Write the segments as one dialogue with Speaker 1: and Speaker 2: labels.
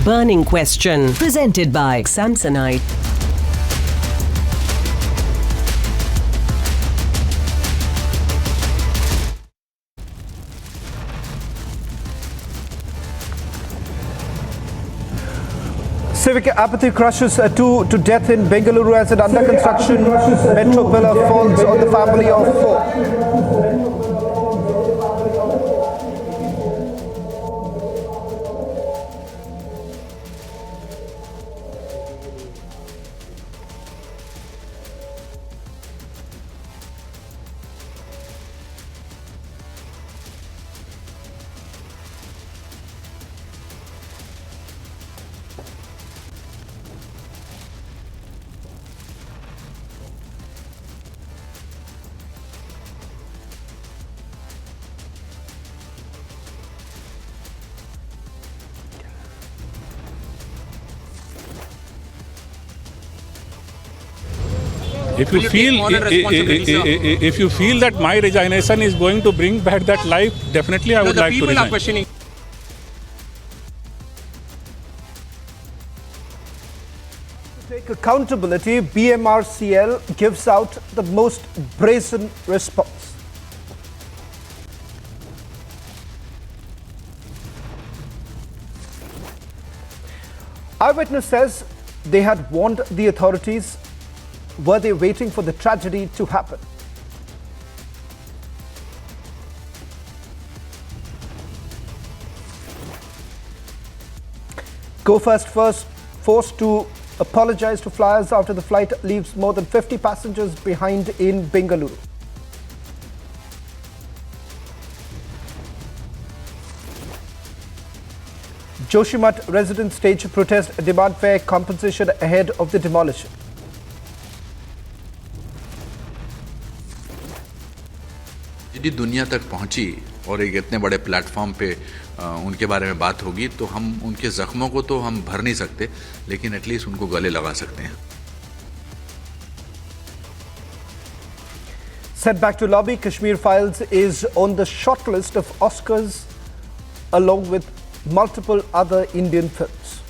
Speaker 1: burning question. Presented by Samsonite.
Speaker 2: Civic apathy crushes two to death in Bengaluru as an under construction metro pillar falls on the family of four.
Speaker 3: If you feel that my resignation is going to bring back that life, definitely I would like to resign.
Speaker 4: People are questioning.
Speaker 2: To take accountability, BMRCL gives out the most brazen response. Eyewitness says they had warned the authorities. Were they waiting for the tragedy to happen? Go First forced to apologize to flyers after the flight leaves more than 50 passengers behind in Bengaluru. Joshimath residents stage protest demand fair compensation ahead of the demolition.
Speaker 5: यदि दुनिया तक पहुंची और एक इतने बड़े platform पे उनके बारे में बात होगी तो हम उनके जख्मों को तो हम भर नहीं सकते, लेकिन एटलीस्ट उनको गले लगा सकते हैं.
Speaker 2: Setback to lobby, Kashmir Files is on the shortlist of Oscars along with multiple other Indian films.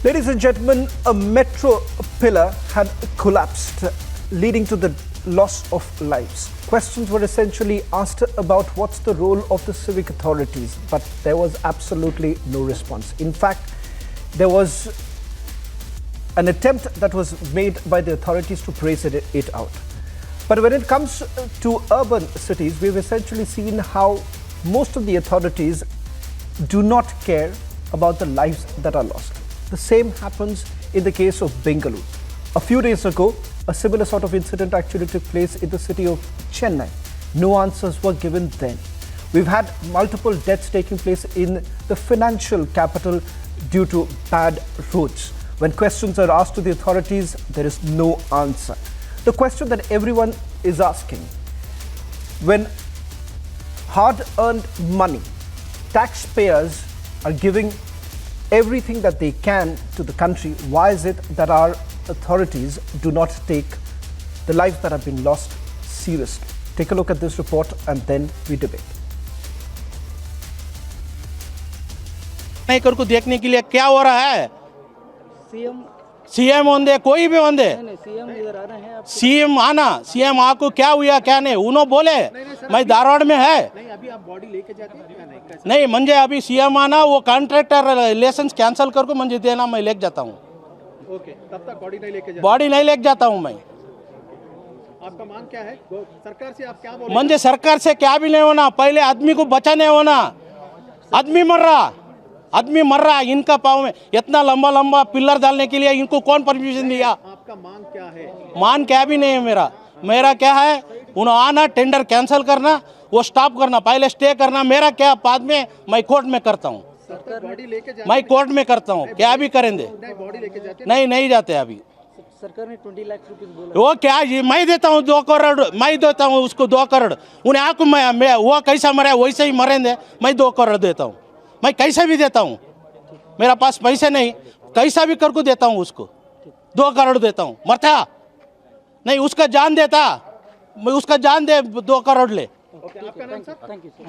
Speaker 2: Ladies and gentlemen, a metro pillar had collapsed, leading to the loss of lives. Questions were essentially asked about what's the role of the civic authorities, but there was absolutely no response. In fact, there was an attempt that was made by the authorities to brace it out. But when it comes to urban cities, we've essentially seen how most of the authorities do not care about the lives that are lost. The same happens in the case of Bengaluru. A few days ago, a similar sort of incident actually took place in the city of Chennai. No answers were given then. We've had multiple deaths taking place in the financial capital due to bad roads. When questions are asked to the authorities, there is no answer. The question that everyone is asking, when hard-earned money, taxpayers are giving everything that they can to the country, why is it that our authorities do not take the lives that have been lost seriously? Take a look at this report and then we debate.
Speaker 4: को देखने के लिए क्या हो रहा है? CM होंगे, कोई भी होंगे, सीएम आना, सीएम आपको क्या हुआ क्या नहीं, उन्होंने बोले मैं धारवाड़ में है.
Speaker 2: अभी आप बॉडी लेके जाते हैं?
Speaker 4: नहीं मुझे अभी सीएम आना, वो कॉन्ट्रैक्टर लाइसेंस कैंसिल करके मुझे देना, मैं लेके जाता हूँ.
Speaker 2: ओके, तब तक बॉडी नहीं लेके जाते?
Speaker 4: बॉडी नहीं लेके जाता हूँ मैं.
Speaker 2: आपका मांग क्या है? सरकार से आप क्या बोले?
Speaker 4: मुझे सरकार से क्या भी नहीं होना, पहले आदमी को बचाने होना. आदमी मर रहा, इनका पाँव में इतना लंबा लंबा पिलर डालने के लिए इनको कौन परमिशन दिया?
Speaker 2: आपका मांग क्या है?
Speaker 4: मांग क्या भी नहीं है मेरा क्या है, उन्होंने आना, टेंडर कैंसिल करना, वो स्टॉप करना, पहले स्टे करना. मेरा क्या, बाद में मैं कोर्ट में करता हूँ, मैं कोर्ट में करता हूँ, क्या भी करेंगे. नहीं जाते अभी.
Speaker 6: सरकार ने 20 लाख रुपए बोला.
Speaker 4: वो क्या, मैं देता हूँ 2 करोड़, मैं देता हूँ उसको 2 करोड़. उन्हें आंख में वो कैसा मरे वैसे ही मरेंगे, मैं 2 करोड़ देता हूँ. मैं कैसे भी देता हूँ, मेरा पास पैसे नहीं, कैसा भी करके देता हूँ उसको, 2 करोड़ देता हूँ, मरता नहीं, उसका जान देता, मैं उसका जान दे, 2 करोड़ ले।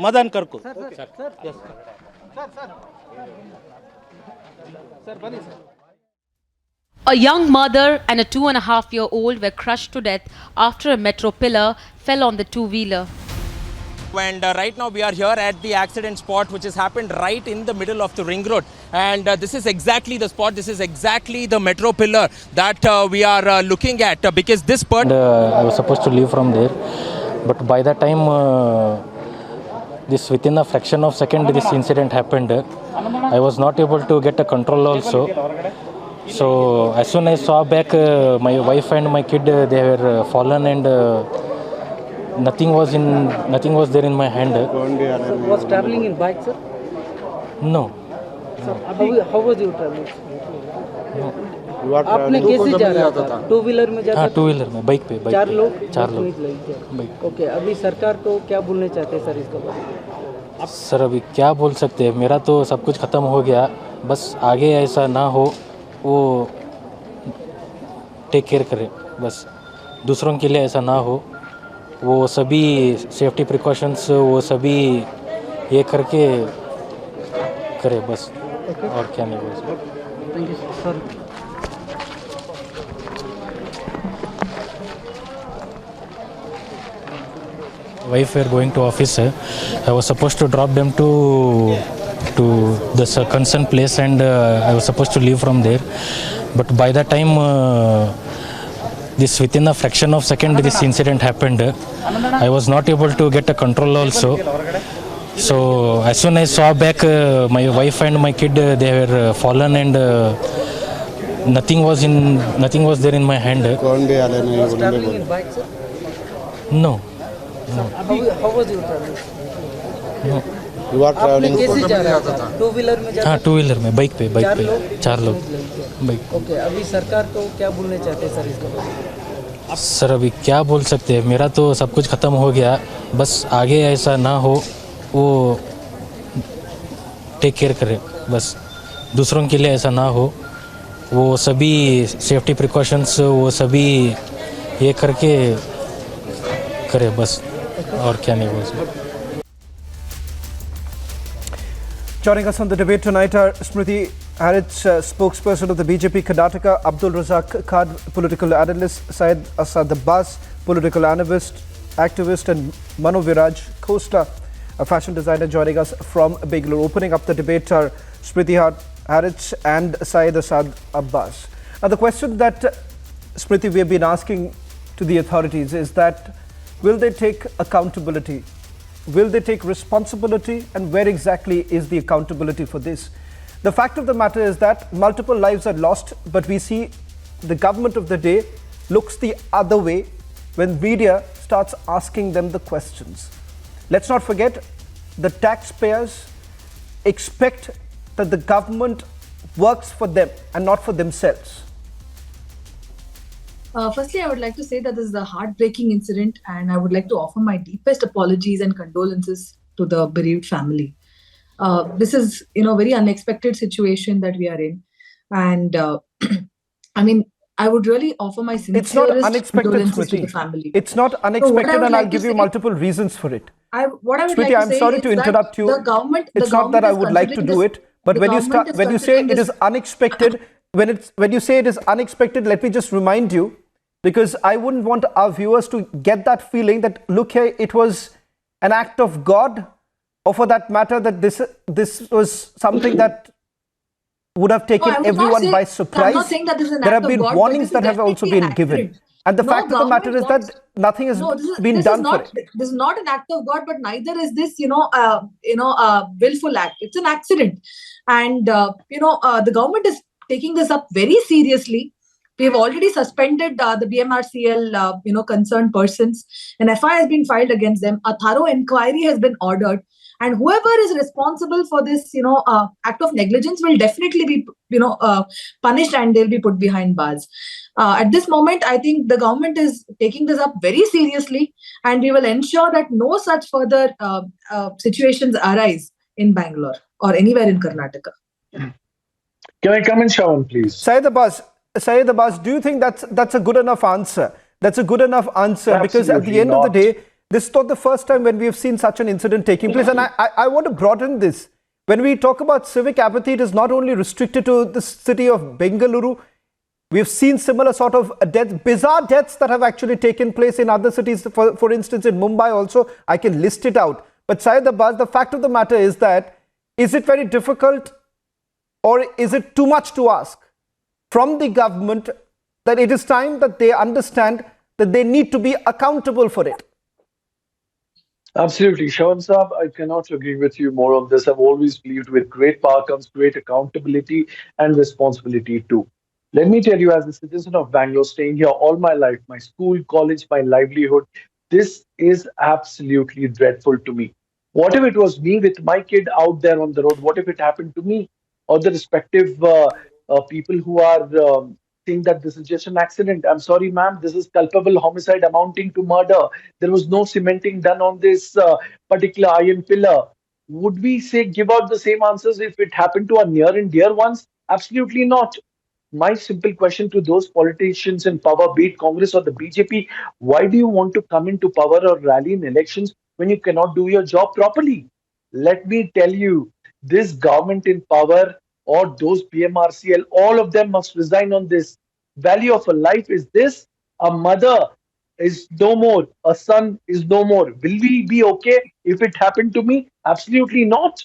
Speaker 4: मदन करको।
Speaker 7: A young mother and a 2.5-year-old were crushed to death after a metro pillar fell on the two-wheeler.
Speaker 8: And right now we are here at the accident spot, which has happened right in the middle of the ring road. And this is exactly the spot, this is exactly the metro pillar that we are looking at, because this part...
Speaker 9: I was supposed to leave from there, but by the time within a fraction of second this incident happened, I was not able to get a control also. So as soon as I saw back, my wife and my kid, they were fallen, and nothing was there in my hand.
Speaker 6: Sir, was traveling in bike, sir?
Speaker 9: No.
Speaker 6: Sir, how was you traveling?
Speaker 9: No.
Speaker 6: आपने कैसे जा रहा था? Two-wheeler में जाता?
Speaker 9: हाँ, two-wheeler में, bike पे।
Speaker 6: 4 लोग?
Speaker 9: 4 लोग।
Speaker 6: बाइक। ओके, अभी सरकार को क्या बोलने चाहते हैं सर इसके बारे में?
Speaker 9: सर अभी क्या बोल सकते हैं, मेरा तो सब कुछ ख़त्म हो गया, बस आगे ऐसा ना हो, वो टेक केयर करे, बस दूसरों के लिए ऐसा ना हो, वो सभी सेफ्टी प्रिकॉशंस वो सभी ये करके करे, बस और क्या नहीं बोल सकते।
Speaker 6: Thank you sir.
Speaker 9: Wife were going to office. I was supposed to drop them to the concerned place, and I was supposed to leave from there. But by the time within a fraction of second this incident happened, I was not able to get a control also. So as soon as I saw back, my wife and my kid, they were fallen, and nothing was there in my hand.
Speaker 6: Was traveling in bike, sir?
Speaker 9: No.
Speaker 6: How was you traveling?
Speaker 9: No.
Speaker 6: You are traveling? आपने कैसे जा रहा था? Two-wheeler में जाता?
Speaker 9: हाँ, two-wheeler में, bike पे। 4 लोग बाइक।
Speaker 6: ओके, अभी सरकार को क्या बोलने चाहते हैं सर इसके बारे में?
Speaker 9: सर अभी क्या बोल सकते हैं, मेरा तो सब कुछ ख़त्म हो गया, बस आगे ऐसा ना हो, वो टेक केयर करे, बस दूसरों के लिए ऐसा ना हो, वो सभी सेफ्टी प्रिकॉशंस वो सभी ये करके करे, बस और क्या नहीं बोल सकते।
Speaker 2: Joining us on the debate tonight are Smriti Harich, spokesperson of the BJP Karnataka, Abdul Razak Khan, political analyst, Syed Asad Abbas, political analyst, activist, and Mano Viraj, co-star, a fashion designer, joining us from Bengaluru. Opening up the debate are Smriti Harich and Syed Asad Abbas. Now the question that Smriti we have been asking to the authorities is that will they take accountability? Will they take responsibility, and where exactly is the accountability for this? The fact of the matter is that multiple lives are lost, but we see the government of the day looks the other way when media starts asking them the questions. Let's not forget, the taxpayers expect that the government works for them and not for themselves.
Speaker 10: Firstly, I would like to say that this is a heartbreaking incident, and I would like to offer my deepest apologies and condolences to the bereaved family. This is, very unexpected situation that we are in, and I mean, I would really offer my sincerest condolences to the family.
Speaker 2: It's not unexpected, and I'll give you multiple reasons for it.
Speaker 10: Smriti,
Speaker 2: I'm sorry to interrupt you. It's not that I would like to do it, but when you say it is unexpected, when you say it is unexpected, let me just remind you, because I wouldn't want our viewers to get that feeling that, look here, it was an act of God, or for that matter, that this was something that would have taken everyone by surprise.
Speaker 10: I'm not saying that this is an
Speaker 2: there
Speaker 10: act
Speaker 2: have been
Speaker 10: of God,
Speaker 2: warnings that have also been given. And the fact of the matter is that nothing has been done for it.
Speaker 10: This is not an act of God, but neither is this, a willful act. It's an accident. And, the government is taking this up very seriously. We have already suspended the BMRCL, concerned persons. An FIR has been filed against them. A thorough inquiry has been ordered. And whoever is responsible for this, act of negligence will definitely be, punished, and they'll be put behind bars. At this moment, I think the government is taking this up very seriously, and we will ensure that no such further situations arise in Bangalore or anywhere in Karnataka.
Speaker 11: Can I come in, Shawan, please?
Speaker 2: Syed Abbas, do you think that's a good enough answer? That's a good enough answer because at the end of the day, this is not the first time when we have seen such an incident taking place. And I want to broaden this. When we talk about civic apathy, it is not only restricted to the city of Bengaluru. We've seen similar sort of deaths, bizarre deaths that have actually taken place in other cities. For instance, in Mumbai also, I can list it out. But Syed Abbas, the fact of the matter is that, is it very difficult or is it too much to ask from the government that it is time that they understand that they need to be accountable for it?
Speaker 11: Absolutely. Shawan Saab, I cannot agree with you more on this. I've always believed with great power comes great accountability and responsibility too. Let me tell you, as a citizen of Bangalore, staying here all my life, my school, college, my livelihood, this is absolutely dreadful to me. What if it was me with my kid out there on the road? What if it happened to me or the respective people who are saying that this is just an accident? I'm sorry, ma'am, this is culpable homicide amounting to murder. There was no cementing done on this particular iron pillar. Would we say give out the same answers if it happened to our near and dear ones? Absolutely not. My simple question to those politicians in power, be it Congress or the BJP, why do you want to come into power or rally in elections when you cannot do your job properly? Let me tell you, this government in power or those PMRCL, all of them must resign on this. Value of a life is this: a mother is no more, a son is no more. Will we be okay if it happened to me? Absolutely not.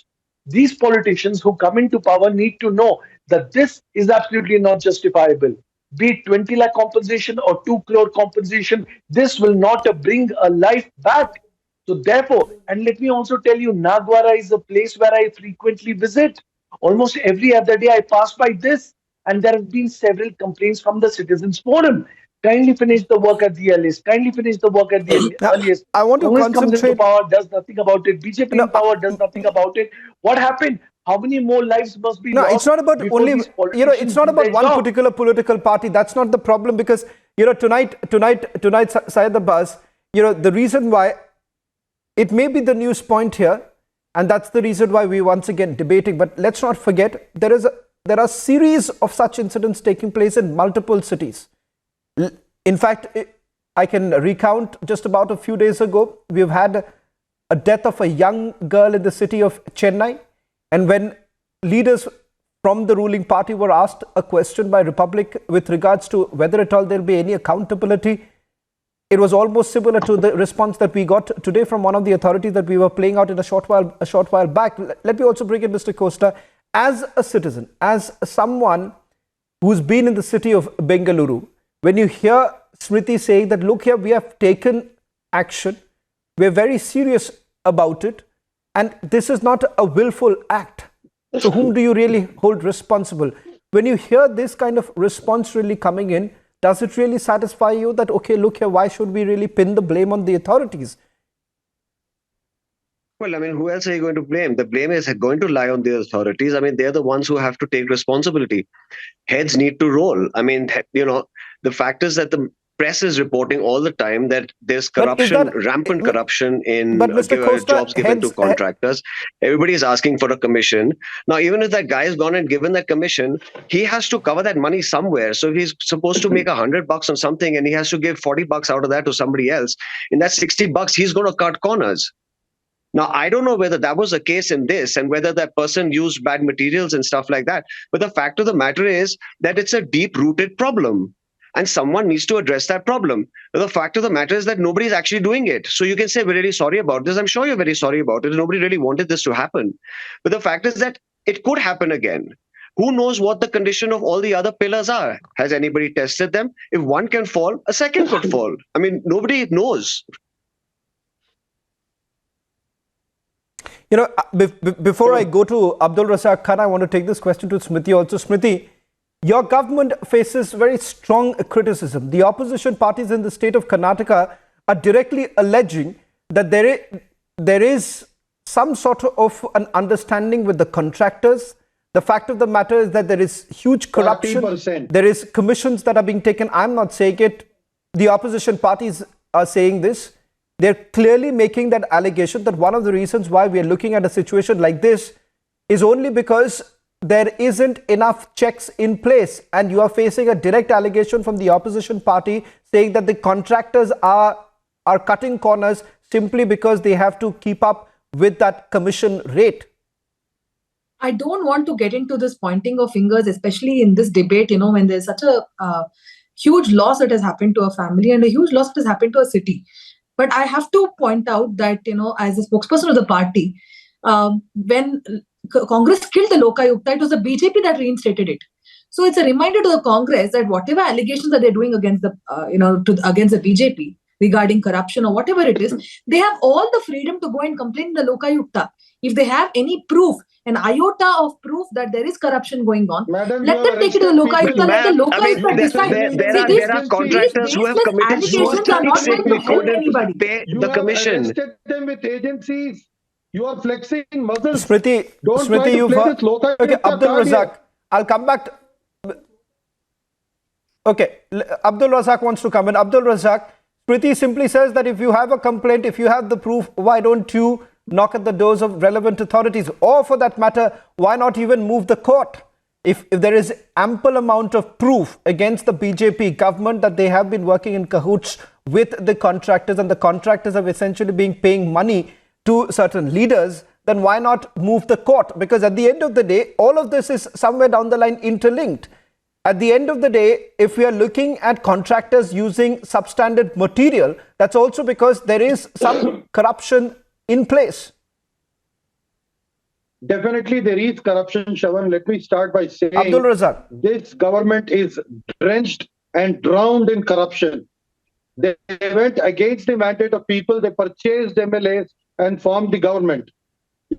Speaker 11: These politicians who come into power need to know that this is absolutely not justifiable. Be it 20 lakh compensation or 2 crore compensation, this will not bring a life back. So therefore, and let me also tell you, Nagwara is a place where I frequently visit. Almost every other day I pass by this, and there have been several complaints from the Citizens Forum. Kindly finish the work at the earliest. Kindly finish the work at the earliest.
Speaker 2: I want to
Speaker 11: Congress comes into
Speaker 2: concentrate.
Speaker 11: power, does nothing about it. BJP in power does nothing about it. What happened? How many more lives must be lost?
Speaker 2: No, it's not about only, it's not about one particular political party. That's not the problem because, tonight, Syed Abbas, the reason why it may be the news point here, and that's the reason why we once again debating. But let's not forget, there are series of such incidents taking place in multiple cities. In fact, I can recount just about a few days ago, we've had a death of a young girl in the city of Chennai. And when leaders from the ruling party were asked a question by Republic with regards to whether at all there will be any accountability, it was almost similar to the response that we got today from one of the authorities that we were playing out in a short while back. Let me also bring in Mr. Costa. As a citizen, as someone who's been in the city of Bengaluru, when you hear Smriti saying that, look here, we have taken action, we're very serious about it, and this is not a willful act. So whom do you really hold responsible? When you hear this kind of response really coming in, does it really satisfy you that, okay, look here, why should we really pin the blame on the authorities?
Speaker 12: Well, I mean, who else are you going to blame? The blame is going to lie on the authorities. I mean, they're the ones who have to take responsibility. Heads need to roll. I mean, the fact is that the press is reporting all the time that there's corruption, rampant corruption in jobs given to contractors. Everybody is asking for a commission. Now, even if that guy has gone and given that commission, he has to cover that money somewhere. So if he's supposed to make $100 on something and he has to give $40 out of that to somebody else, in that $60, he's going to cut corners. Now, I don't know whether that was the case in this and whether that person used bad materials and stuff like that. But the fact of the matter is that it's a deep-rooted problem. And someone needs to address that problem. But the fact of the matter is that nobody's actually doing it. So you can say, we're really sorry about this. I'm sure you're very sorry about it. Nobody really wanted this to happen. But the fact is that it could happen again. Who knows what the condition of all the other pillars are? Has anybody tested them? If one can fall, a second could fall. I mean, nobody knows.
Speaker 2: Before I go to Abdul Razak Khan, I want to take this question to Smriti also. Smriti, your government faces very strong criticism. The opposition parties in the state of Karnataka are directly alleging that there is some sort of an understanding with the contractors. The fact of the matter is that there is huge corruption. 40%. There is commissions that are being taken. I'm not saying it. The opposition parties are saying this. They're clearly making that allegation that one of the reasons why we are looking at a situation like this is only because there isn't enough checks in place, and you are facing a direct allegation from the opposition party saying that the contractors are cutting corners simply because they have to keep up with that commission rate.
Speaker 10: I don't want to get into this pointing of fingers, especially in this debate, when there's such a huge loss that has happened to a family and a huge loss that has happened to a city. But I have to point out that, as a spokesperson of the party, when Congress killed the Lokayukta, it was the BJP that reinstated it. So it's a reminder to the Congress that whatever allegations that they're doing against the, against the BJP regarding corruption or whatever it is, they have all the freedom to go and complain to the Lokayukta. If they have any proof, an iota of proof that there is corruption going on, let them take it to the Lokayukta. Let the Lokayukta decide.
Speaker 12: There are contractors who have committed
Speaker 10: allegations are not going to help anybody.
Speaker 12: Pay the commission.
Speaker 13: Arrested them with agencies. You are flexing muscles.
Speaker 2: Smriti, you've heard. Okay, Abdul Razak, I'll come back. Okay, Abdul Razak wants to come in. Abdul Razak, Smriti simply says that if you have a complaint, if you have the proof, why don't you knock at the doors of relevant authorities? Or for that matter, why not even move the court? If there is ample amount of proof against the BJP government that they have been working in cahoots with the contractors, and the contractors have essentially been paying money to certain leaders, then why not move the court? Because at the end of the day, all of this is somewhere down the line interlinked. At the end of the day, if we are looking at contractors using substandard material, that's also because there is some corruption in place.
Speaker 13: Definitely there is corruption, Shravan. Let me start by saying
Speaker 2: Abdul Razak,
Speaker 13: this government is drenched and drowned in corruption. They went against the mandate of people. They purchased MLAs and formed the government.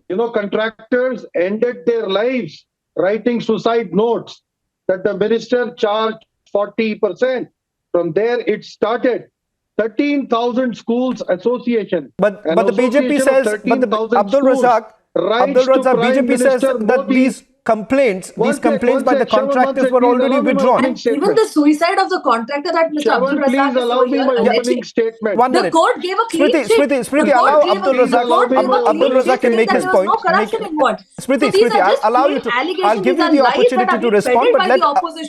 Speaker 13: Contractors ended their lives writing suicide notes that the minister charged 40%. From there it started. 13,000 schools association.
Speaker 2: But the BJP says, Abdul Razak, BJP says that these complaints by the contractors were already withdrawn.
Speaker 10: And even the suicide of the contractor that Mr. Abdul Razak is
Speaker 13: allow me my opening statement.
Speaker 10: The court gave a clean sheet.
Speaker 2: Smriti, allow Abdul Razak can make his point. Smriti, I'll allow you to. I'll give you the opportunity to respond, but let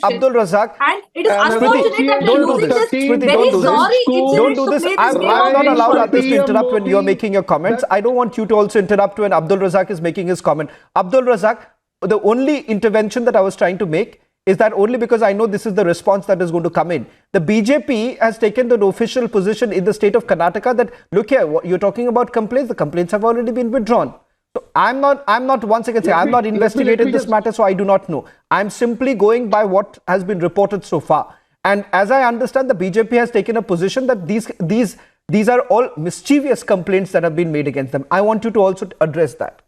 Speaker 2: Abdul Razak.
Speaker 10: And it is unfortunate that
Speaker 2: don't do this. Smriti, don't do this. I'm not allowed others to interrupt when you're making your comments. I don't want you to also interrupt when Abdul Razak is making his comment. Abdul Razak, the only intervention that I was trying to make is that only because I know this is the response that is going to come in. The BJP has taken the official position in the state of Karnataka that, look here, you're talking about complaints. The complaints have already been withdrawn. So I'm not once again saying I'm not investigating this matter, so I do not know. I'm simply going by what has been reported so far. And as I understand, the BJP has taken a position that these are all mischievous complaints that have been made against them. I want you to also address that.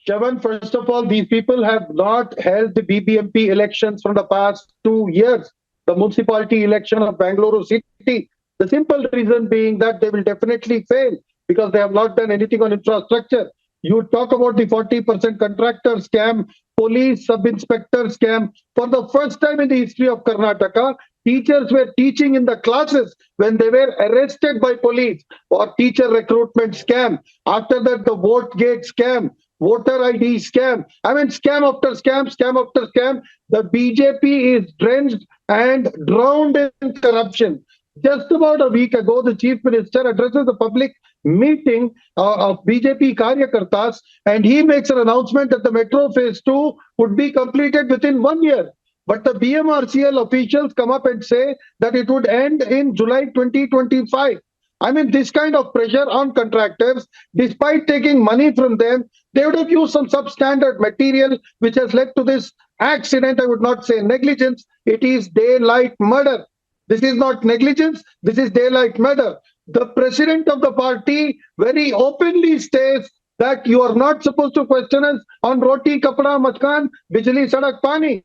Speaker 13: Shravan, first of all, these people have not held the BBMP elections from the past 2 years, the municipality election of Bengaluru city. The simple reason being that they will definitely fail because they have not done anything on infrastructure. You talk about the 40% contractor scam, police sub-inspector scam. For the first time in the history of Karnataka, teachers were teaching in the classes when they were arrested by police, or teacher recruitment scam. After that, the vote gate scam, voter ID scam. I mean, scam after scam, scam after scam. The BJP is drenched and drowned in corruption. Just about a week ago, the Chief Minister addresses a public meeting of BJP Karyakartas, and he makes an announcement that the Metro Phase 2 would be completed within 1 year. But the BMRCL officials come up and say that it would end in July 2025. I mean, this kind of pressure on contractors, despite taking money from them, they would have used some substandard material, which has led to this accident. I would not say negligence. It is daylight murder. This is not negligence. This is daylight murder. The president of the party very openly states that you are not supposed to question us on roti, kapda, makan, bijli, sadak, pani.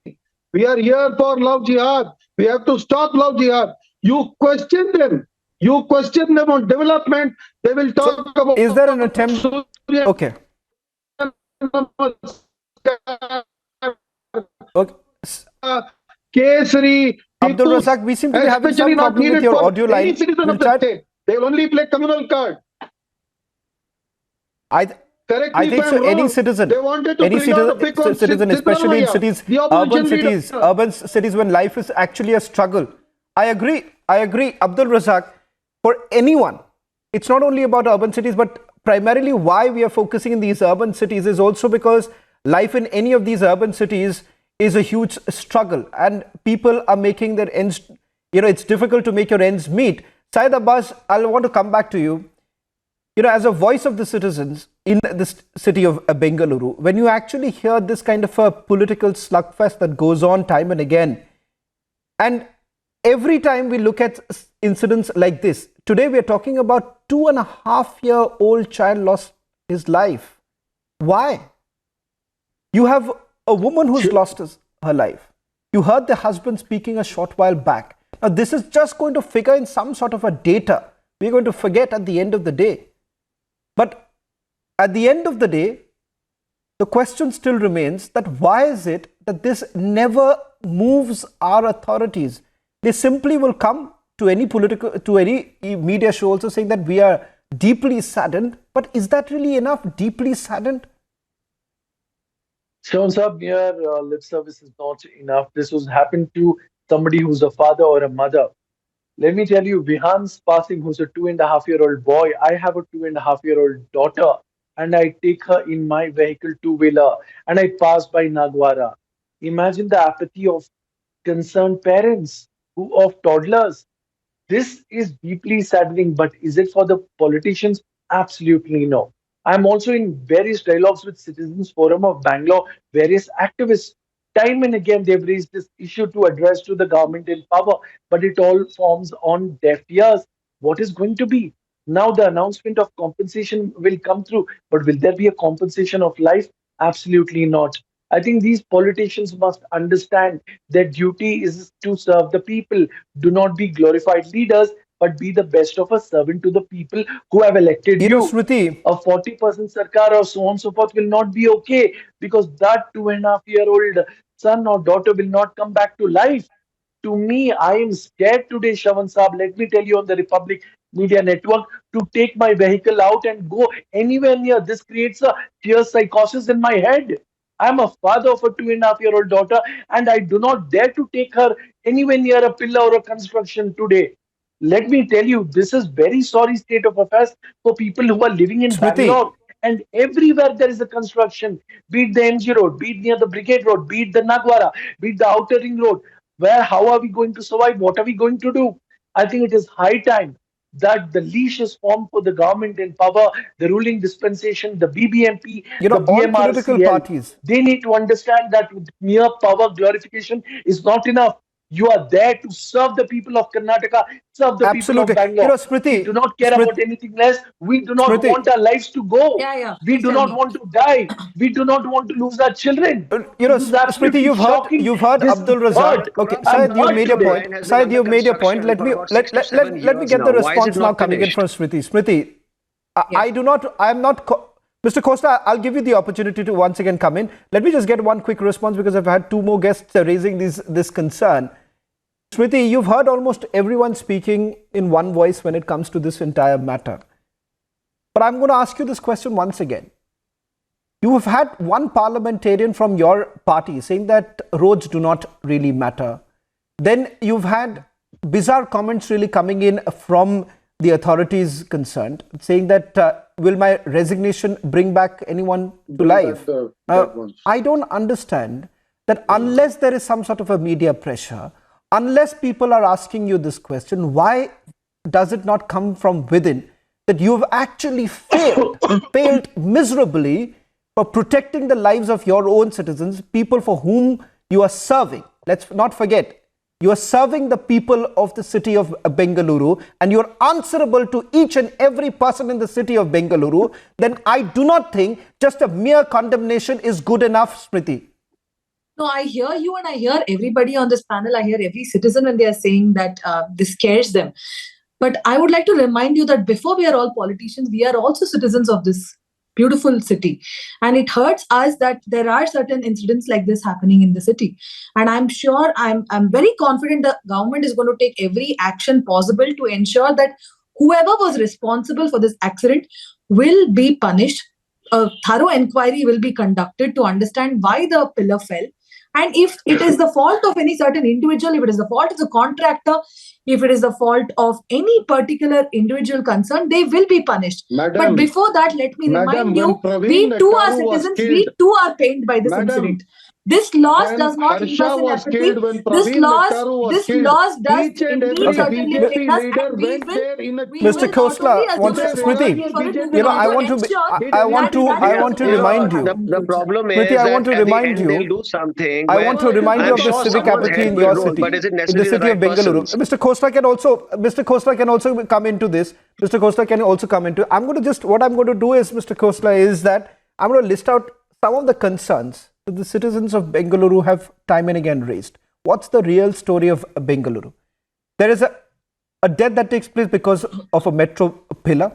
Speaker 13: We are here for love jihad. We have to stop love jihad. You question them. You question them on development. They will talk about.
Speaker 2: Is there an attempt? Okay. Okay.
Speaker 13: Kesari.
Speaker 2: Abdul Razak, we seem to be having some problem with your audio line.
Speaker 13: They'll only play communal card. Correct me
Speaker 2: I
Speaker 13: if
Speaker 2: think
Speaker 13: I'm
Speaker 2: so. Any
Speaker 13: wrong.
Speaker 2: citizen,
Speaker 13: They wanted to
Speaker 2: any
Speaker 13: bring out a pick on
Speaker 2: citizen, especially in
Speaker 13: Siddaramaiah,
Speaker 2: cities,
Speaker 13: the opposition leader.
Speaker 2: urban cities, when life is actually a struggle. I agree. Abdul Razak, for anyone, it's not only about urban cities, but primarily why we are focusing in these urban cities is also because life in any of these urban cities is a huge struggle, and people are making their ends. It's difficult to make your ends meet. Syed Abbas, I want to come back to you. As a voice of the citizens in this city of Bengaluru, when you actually hear this kind of a political slugfest that goes on time and again, and every time we look at incidents like this, today we are talking about 2.5-year-old child lost his life. Why? You have a woman who's lost her life. You heard the husband speaking a short while back. Now, this is just going to figure in some sort of a data. We're going to forget at the end of the day. But at the end of the day, the question still remains that why is it that this never moves our authorities? They simply will come to any media show also saying that we are deeply saddened. But is that really enough? Deeply saddened?
Speaker 11: Shawn Saab, mere lip service is not enough. This was happened to somebody who's a father or a mother. Let me tell you, Vihan's passing, who's a 2.5-year-old boy. I have a 2.5-year-old daughter, and I take her in my vehicle, two-wheeler, and I pass by Nagwara. Imagine the apathy of concerned parents, of toddlers. This is deeply saddening, but is it for the politicians? Absolutely no. I'm also in various dialogues with Citizens Forum of Bangalore, various activists. Time and again, they've raised this issue to address to the government in power, but it all forms on deaf ears. What is going to be? Now the announcement of compensation will come through, but will there be a compensation of life? Absolutely not. I think these politicians must understand their duty is to serve the people. Do not be glorified leaders, but be the best of a servant to the people who have elected you.
Speaker 2: Smriti,
Speaker 11: a 40% sarkar or so on and so forth will not be okay, because that 2.5-year-old son or daughter will not come back to life. To me, I am scared today, Shravan Saab. Let me tell you on the Republic Media Network to take my vehicle out and go anywhere near. This creates a fear psychosis in my head. I'm a father of a 2.5-year-old daughter, and I do not dare to take her anywhere near a pillar or a construction today. Let me tell you, this is very sorry state of affairs for people who are living in Bangalore. And everywhere there is a construction, be it the MG Road, be it near the Brigade Road, be it the Nagwara, be it the Outer Ring Road. How are we going to survive? What are we going to do? I think it is high time that the leash is formed for the government in power, the ruling dispensation, the BBMP, the
Speaker 2: all political
Speaker 11: BMRCL.
Speaker 2: parties.
Speaker 11: They need to understand that mere power glorification is not enough. You are there to serve the people of Karnataka, serve the people of Bangalore.
Speaker 2: Smriti,
Speaker 11: we do not care about anything less. We do not want our lives to go. We do not want to die. We do not want to lose our children.
Speaker 2: Smriti, you've heard Abdul Razak. Okay, Syed, you made your point. Syed, you made your point. Let me get the response now coming in from Smriti. Smriti, Mr. Costa, I'll give you the opportunity to once again come in. Let me just get one quick response because I've had two more guests raising this concern. Smriti, you've heard almost everyone speaking in one voice when it comes to this entire matter. But I'm going to ask you this question once again. You have had one parliamentarian from your party saying that roads do not really matter. Then you've had bizarre comments really coming in from the authorities concerned, saying that will my resignation bring back anyone to life? I don't understand that unless there is some sort of a media pressure, unless people are asking you this question, why does it not come from within that you've actually failed miserably for protecting the lives of your own citizens, people for whom you are serving? Let's not forget, you are serving the people of the city of Bengaluru and you are answerable to each and every person in the city of Bengaluru. Then I do not think just a mere condemnation is good enough, Smriti.
Speaker 10: No, I hear you and I hear everybody on this panel. I hear every citizen when they are saying that this scares them. But I would like to remind you that before we are all politicians, we are also citizens of this beautiful city. And it hurts us that there are certain incidents like this happening in the city. And I'm sure, I'm very confident the government is going to take every action possible to ensure that whoever was responsible for this accident will be punished. A thorough inquiry will be conducted to understand why the pillar fell. And if it is the fault of any certain individual, if it is the fault of the contractor, if it is the fault of any particular individual concerned, they will be punished. But before that, let me remind you, we too are citizens, we too are pained by this incident. This loss does not leave us in apathy. This loss does indeed certainly pain us, and we
Speaker 2: Mr. Khosla wants Smriti. You know, I want to remind you.
Speaker 12: The problem is
Speaker 2: Smriti, I want to
Speaker 12: that at the
Speaker 2: remind
Speaker 12: end
Speaker 2: you.
Speaker 12: they'll do something.
Speaker 2: I want to remind you of the civic apathy in your city,
Speaker 12: but is it
Speaker 2: in the
Speaker 12: necessarily
Speaker 2: city of
Speaker 12: the right
Speaker 2: Bengaluru.
Speaker 12: persons?
Speaker 2: Mr. Khosla can also come into this. Mr. Khosla can also come into. What I'm going to do is, Mr. Khosla, is that I'm going to list out some of the concerns that the citizens of Bengaluru have time and again raised. What's the real story of Bengaluru? There is a death that takes place because of a metro pillar.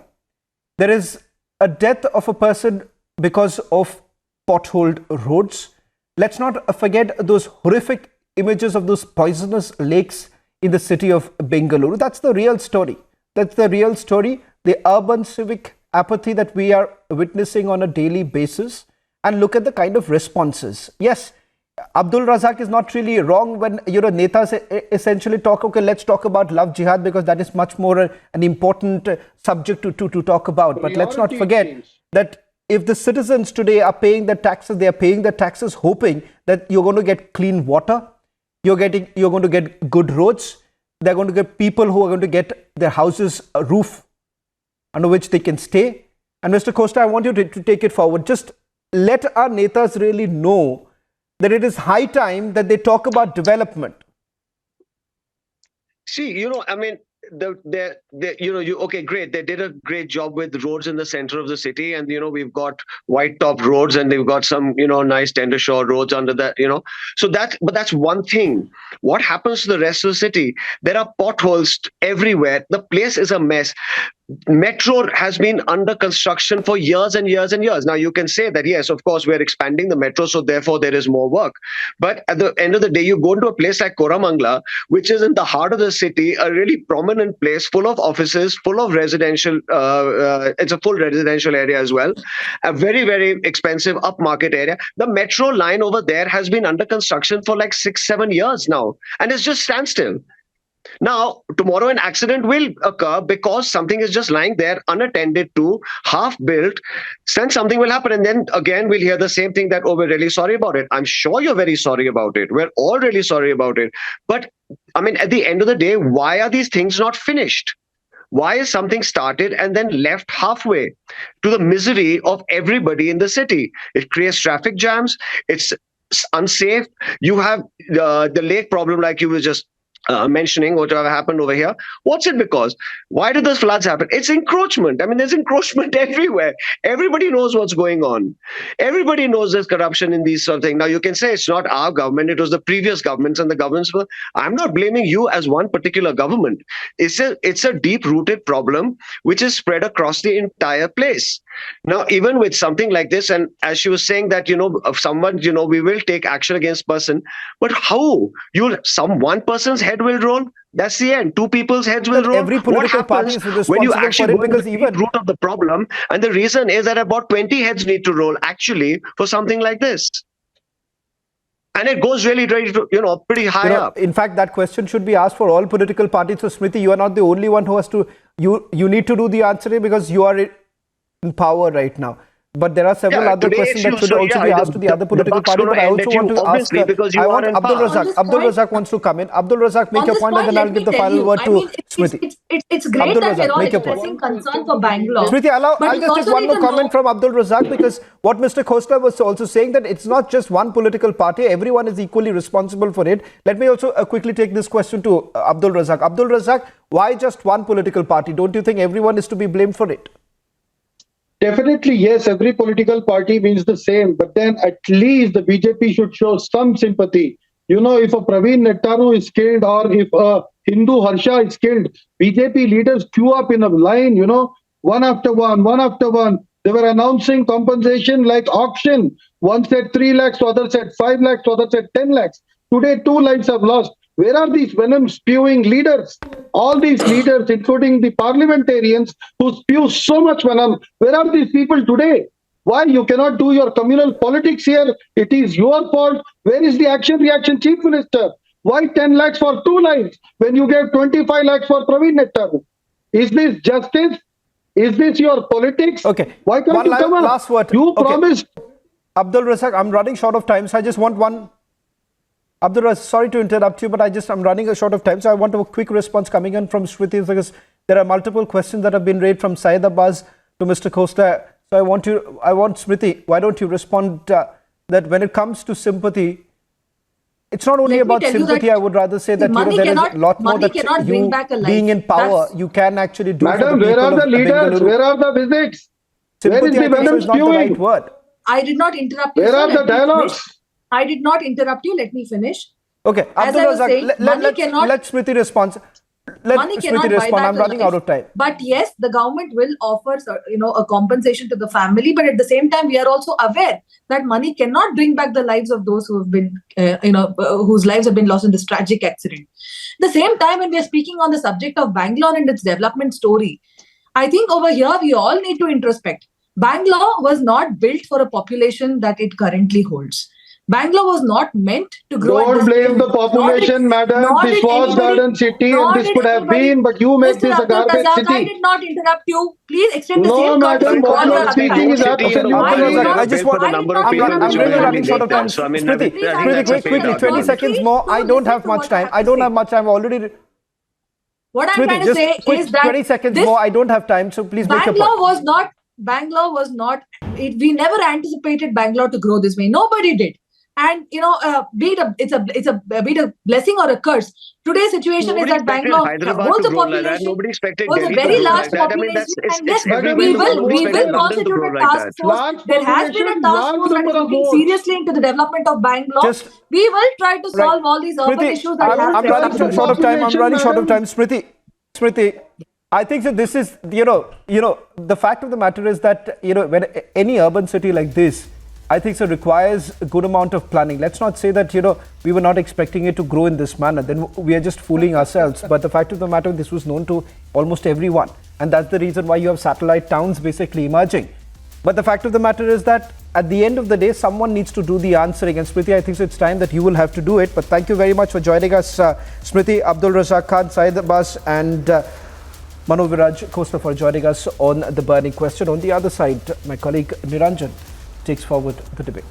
Speaker 2: There is a death of a person because of potholed roads. Let's not forget those horrific images of those poisonous lakes in the city of Bengaluru. That's the real story. That's the real story. The urban civic apathy that we are witnessing on a daily basis. And look at the kind of responses. Yes, Abdul Razak is not really wrong when, netas essentially talk, okay, let's talk about love jihad because that is much more an important subject to talk about. But let's not forget that if the citizens today are paying their taxes, they are paying their taxes hoping that you're going to get clean water, you're going to get good roads, they're going to get people who are going to get their houses a roof under which they can stay. And Mr. Costa, I want you to take it forward. Just let our netas really know that it is high time that they talk about development.
Speaker 12: See, I mean, okay, great. They did a great job with roads in the center of the city, and we've got white top roads, and they've got some nice tender shore roads under that. But that's one thing. What happens to the rest of the city? There are potholes everywhere. The place is a mess. Metro has been under construction for years and years and years. Now, you can say that, yes, of course, we're expanding the metro, so therefore there is more work. But at the end of the day, you go to a place like Koramangala, which is in the heart of the city, a really prominent place, full of offices, full of residential, it's a full residential area as well, a very, very expensive upmarket area. The metro line over there has been under construction for like 6-7 years now, and it's just standstill. Now, tomorrow an accident will occur because something is just lying there unattended to, half built, then something will happen. And then again, we'll hear the same thing that, oh, we're really sorry about it. I'm sure you're very sorry about it. We're all really sorry about it. But I mean, at the end of the day, why are these things not finished? Why is something started and then left halfway to the misery of everybody in the city? It creates traffic jams. It's unsafe. You have the lake problem, like you were just mentioning, whatever happened over here. What's it because? Why did those floods happen? It's encroachment. I mean, there's encroachment everywhere. Everybody knows what's going on. Everybody knows there's corruption in these sort of things. Now, you can say it's not our government, it was the previous governments, and the governments were. I'm not blaming you as one particular government. It's a deep-rooted problem which is spread across the entire place. Now, even with something like this, and as she was saying that, of someone, we will take action against person, but how? One person's head will roll? That's the end. Two people's heads will roll.
Speaker 2: Every political party is responsible
Speaker 12: when you actually
Speaker 2: for it, because
Speaker 12: the root of the problem, and the reason is that about 20 heads need to roll actually for something like this. And it goes really, pretty high up.
Speaker 2: In fact, that question should be asked for all political parties. So, Smriti, you are not the only one who has to. You need to do the answering because you are in power right now. But there are several other questions that should also be asked to the other political party. But I also want to ask. I want Abdul Razak. Abdul Razak wants to come in. Abdul Razak, make your point, and then I'll give the final word to Smriti.
Speaker 10: It's great that we're all expressing concern for Bangalore.
Speaker 2: Smriti, I'll just take one more comment from Abdul Razak, because what Mr. Khosla was also saying, that it's not just one political party, everyone is equally responsible for it. Let me also quickly take this question to Abdul Razak. Abdul Razak, why just one political party? Don't you think everyone is to be blamed for it?
Speaker 13: Definitely, yes, every political party means the same, but then at least the BJP should show some sympathy. If a Praveen Nettaru is killed or if a Hindu Harsha is killed, BJP leaders queue up in a line, one after one. They were announcing compensation like auction. One said 3 lakhs, other said 5 lakhs, other said 10 lakhs. Today, 2 lives have lost. Where are these venom spewing leaders? All these leaders, including the parliamentarians who spew so much venom, where are these people today? Why you cannot do your communal politics here? It is your fault. Where is the action reaction, Chief Minister? Why 10 lakhs for 2 lives when you gave 25 lakhs for Praveen Nettaru? Is this justice? Is this your politics?
Speaker 2: Okay.
Speaker 13: Why can't
Speaker 2: One
Speaker 13: you come up?
Speaker 2: last word.
Speaker 13: You
Speaker 2: Okay.
Speaker 13: promised.
Speaker 2: Abdul Razak, I'm running short of time, so I just want one. Abdul Razak, sorry to interrupt you, but I'm running short of time, so I want a quick response coming in from Smriti, because there are multiple questions that have been raised from Syed Abbas to Mr. Costa. So I want Smriti, why don't you respond that when it comes to sympathy, it's not only about sympathy. I would rather say that there is a lot more that you being in power, you can actually do.
Speaker 13: Madam, where are the leaders? Where are the visits? Where is the venom
Speaker 2: spewing? Not the right word.
Speaker 10: I did not interrupt you.
Speaker 13: Where are the dialogues?
Speaker 10: I did not interrupt you. Let me finish.
Speaker 2: Okay,
Speaker 10: As I was saying,
Speaker 2: let Smriti respond.
Speaker 10: Money cannot buy back
Speaker 2: I'm running out of time.
Speaker 10: But yes, the government will offer, a compensation to the family. But at the same time, we are also aware that money cannot bring back the lives of those who have been, whose lives have been lost in this tragic accident. At the same time, when we are speaking on the subject of Bangalore and its development story, I think over here we all need to introspect. Bangalore was not built for a population that it currently holds. Bangalore was not meant to grow.
Speaker 13: Don't blame the population, madam. This was Garden City and this could have been, but you made this a garbage city.
Speaker 10: I did not interrupt you. Please extend the
Speaker 13: No,
Speaker 10: same
Speaker 13: madam, what you are speaking is absolutely
Speaker 2: I just want. I'm really running short of time. Smriti, quickly, 20 seconds more. I don't have much time. Already.
Speaker 10: What I'm trying to say is that
Speaker 2: 20 seconds more. I don't have time, so please make your point.
Speaker 10: Bangalore was not. We never anticipated Bangalore to grow this way. Nobody did. And be it a blessing or a curse. Today's situation is that Bangalore holds a population, holds a very large population, and yes, we will constitute a task force. There has been a task force that is looking seriously into the development of Bangalore. We will try to solve all these urban issues that
Speaker 2: I'm running short of time. Smriti, I think that this is, the fact of the matter is that, when any urban city like this, I think so requires a good amount of planning. Let's not say that, we were not expecting it to grow in this manner. Then we are just fooling ourselves. But the fact of the matter, this was known to almost everyone. And that's the reason why you have satellite towns basically emerging. But the fact of the matter is that at the end of the day, someone needs to do the answering. And Smriti, I think so it's time that you will have to do it. But thank you very much for joining us, Smriti, Abdul Razak Khan, Syed Abbas and Mano Viraj Costa for joining us on the burning question. On the other side, my colleague Niranjan takes forward the debate.